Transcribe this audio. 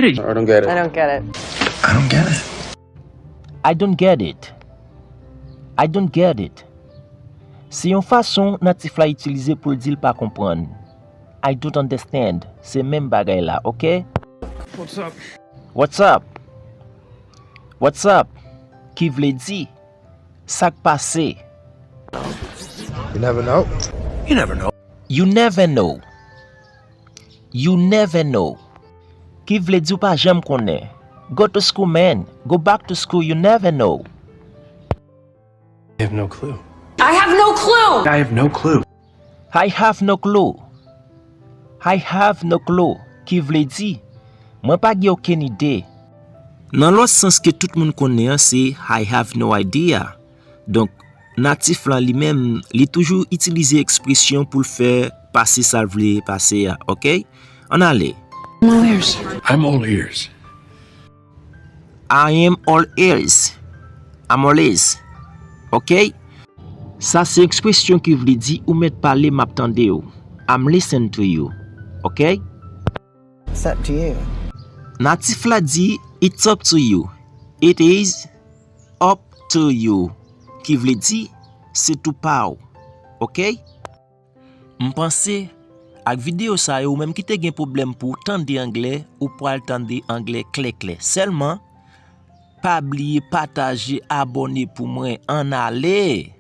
I don't get it. I don't get it. I don't get it. I don't get it. I don't get it. C'est une façon natif la utiliser pour dire pas comprendre. I don't understand. C'est même bagay là, ok? What's up? What's up? What's up? Qui vle di? Sak pase? You never know. You never know. You never know. You never know. Qui vle di ou pa jam konnen? Go to school, man. Go back to school. You never know. I have no clue. I have no clue. I have no clue. I have no clue. I have no clue. Qui vle di? Mwen pa gen aucune idée. Nan l'autre sens que tout moun konnen, c'est I have no idea. Donc, natif lan li même, li toujours utiliser expression pour faire passer ça vle passer, ok? On allez. I'm all ears. I am all ears. I'm all ears. Ok? Ça c'est expression qui veut dire ou met parler m'a tande ou. I'm listening to you. Ok? It's up to you. Natif la dit it's up to you. It is up to you. Qui veut dire c'est tout pa ou. Ok? M'pense ak vidéo ça ou même qui te gen problème pour tande anglais ou pour tande anglais clair. Seulement pas oublier partager abonner pour moi en aller.